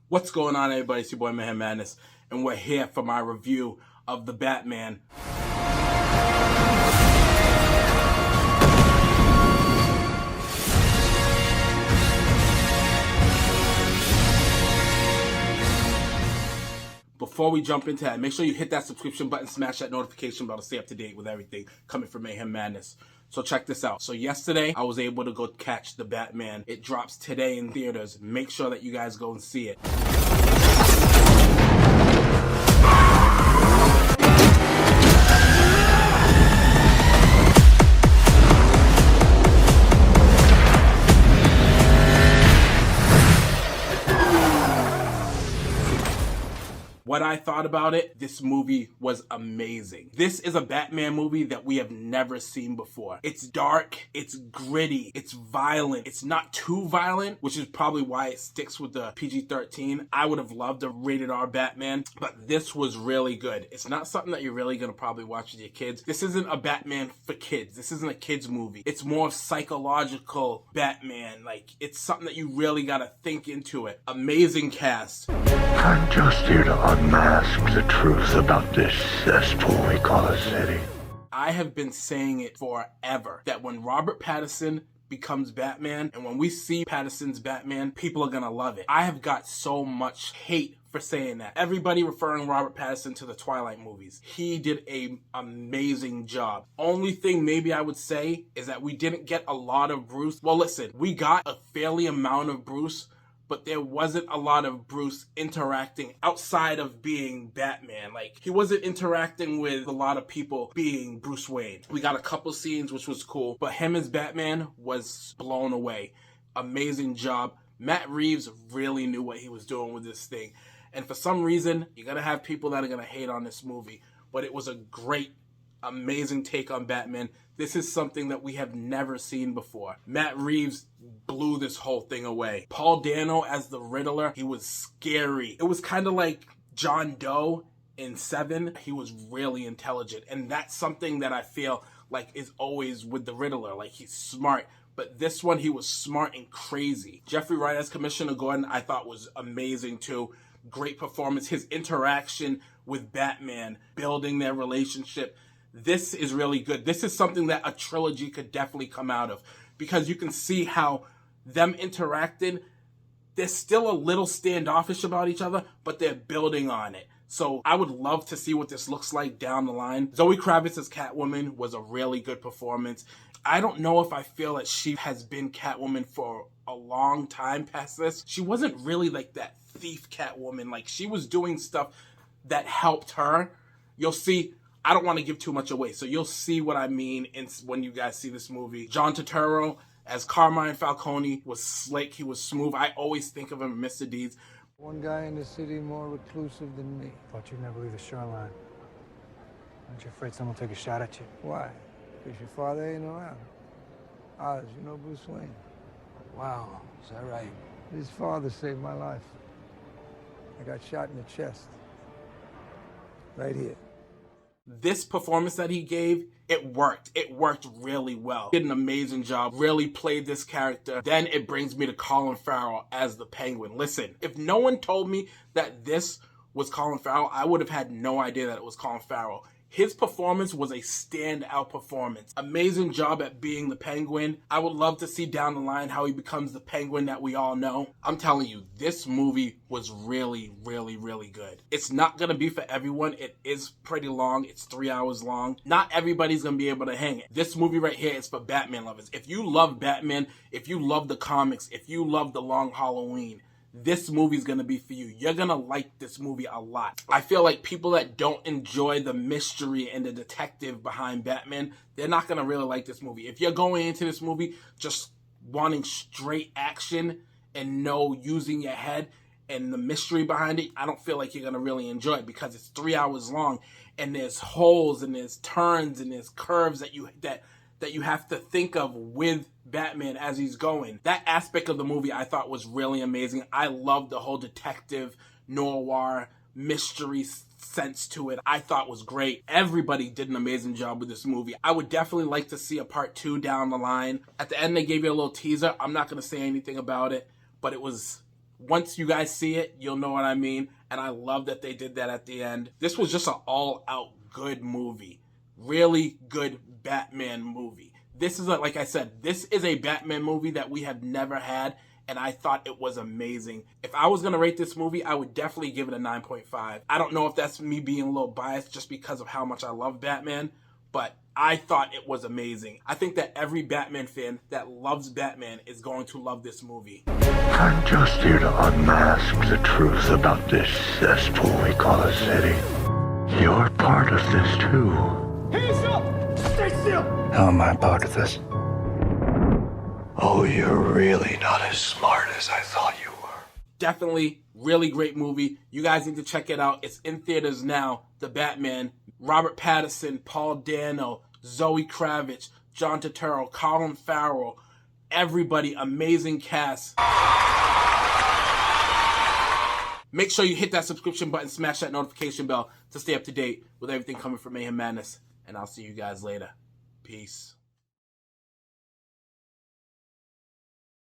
What's going on, everybody? It's your boy Mayhemmaddness, and we're here for my review of The Batman. Before we jump into that, make sure you hit that subscription button, smash that notification bell to stay up to date with everything coming from Mayhemmaddness. So check this out. So yesterday, I was able to go catch The Batman. It drops today in theaters. Make sure that you guys go and see it. What I thought about it, this movie was amazing. This is a Batman movie that we have never seen before. It's dark, it's gritty, it's violent. It's not too violent, which is probably why it sticks with the PG-13. I would have loved a rated R Batman, but this was really good. It's not something that you're really gonna probably watch with your kids. This isn't a Batman for kids. This isn't a kids movie. It's more psychological Batman. Like, it's something that you really gotta think into it. Amazing cast. I'm just here to unmask the truth about this cesspool we call a city. I have been saying it forever, that when Robert Pattinson becomes Batman, and when we see Pattinson's Batman, people are gonna love it. I have got so much hate for saying that. Everybody referring Robert Pattinson to the Twilight movies. He did an amazing job. Only thing maybe I would say is that we didn't get a lot of Bruce. Well, listen, we got a fairly amount of Bruce, but there wasn't a lot of Bruce interacting outside of being Batman. Like, he wasn't interacting with a lot of people being Bruce Wayne. We got a couple scenes, which was cool, but him as Batman was blown away. Amazing job. Matt Reeves really knew what he was doing with this thing. And for some reason, you're gonna have people that are gonna hate on this movie, but it was a great, amazing take on Batman. This is something that we have never seen before. Matt Reeves blew this whole thing away. Paul Dano as the Riddler, he was scary. It was kind of like John Doe in Seven. He was really intelligent, and that's something that I feel like is always with the Riddler. Like, he's smart, but this one he was smart and crazy. Jeffrey Wright as Commissioner Gordon, I thought was amazing too. Great performance. His interaction with Batman, building their relationship. This is really good. This is something that a trilogy could definitely come out of, because you can see how them interacting, they're still a little standoffish about each other, but they're building on it. So I would love to see what this looks like down the line. Zoe Kravitz as Catwoman was a really good performance. I don't know if I feel that she has been Catwoman for a long time past this. She wasn't really like that thief Catwoman. Like, she was doing stuff that helped her. You'll see. I don't want to give too much away, so you'll see what I mean when you guys see this movie. John Turturro as Carmine Falcone was slick. He was smooth. I always think of him as Mr. Deeds. One guy in the city more reclusive than me. Thought you'd never leave the shoreline. Aren't you afraid someone will take a shot at you? Why? Because your father ain't around. Oz, you know Bruce Wayne? Wow, is that right? His father saved my life. I got shot in the chest. Right here. This performance that he gave, it worked. It worked really well. He did an amazing job. Really played this character. Then it brings me to Colin Farrell as the Penguin. Listen, if no one told me that this was Colin Farrell, I would have had no idea that it was Colin Farrell. His performance was a standout performance. Amazing job at being the Penguin. I would love to see down the line how he becomes the Penguin that we all know. I'm telling you, this movie was really, really, really good. It's not going to be for everyone. It is pretty long. It's 3 hours long. Not everybody's going to be able to hang it. This movie right here is for Batman lovers. If you love Batman, if you love the comics, if you love The Long Halloween, this movie's gonna be for you. You're gonna like this movie a lot. I feel like people that don't enjoy the mystery and the detective behind Batman, they're not gonna really like this movie. If you're going into this movie just wanting straight action and no using your head and the mystery behind it, I don't feel like you're gonna really enjoy it, because it's 3 hours long and there's holes and there's turns and there's curves that you have to think of with Batman as he's going. That aspect of the movie I thought was really amazing. I loved the whole detective, noir, mystery sense to it. I thought was great. Everybody did an amazing job with this movie. I would definitely like to see a part 2 down the line. At the end, they gave you a little teaser. I'm not going to say anything about it, but it was Once you guys see it, you'll know what I mean. And I love that they did that at the end. This was just an all-out good movie. Really good Batman movie. This is, like I said, this is a Batman movie that we have never had, and I thought it was amazing. If I was going to rate this movie, I would definitely give it a 9.5. I don't know if that's me being a little biased just because of how much I love Batman, but I thought it was amazing. I think that every Batman fan that loves Batman is going to love this movie. I'm just here to unmask the truth about this cesspool we call a city. You're part of this too. Hands up! Stay still! How am I part of this? Oh, you're really not as smart as I thought you were. Definitely, really great movie. You guys need to check it out. It's in theaters now. The Batman. Robert Pattinson, Paul Dano, Zoe Kravitz, John Turturro, Colin Farrell. Everybody, amazing cast. Make sure you hit that subscription button, smash that notification bell to stay up to date with everything coming from Mayhem Madness. And I'll see you guys later. Peace.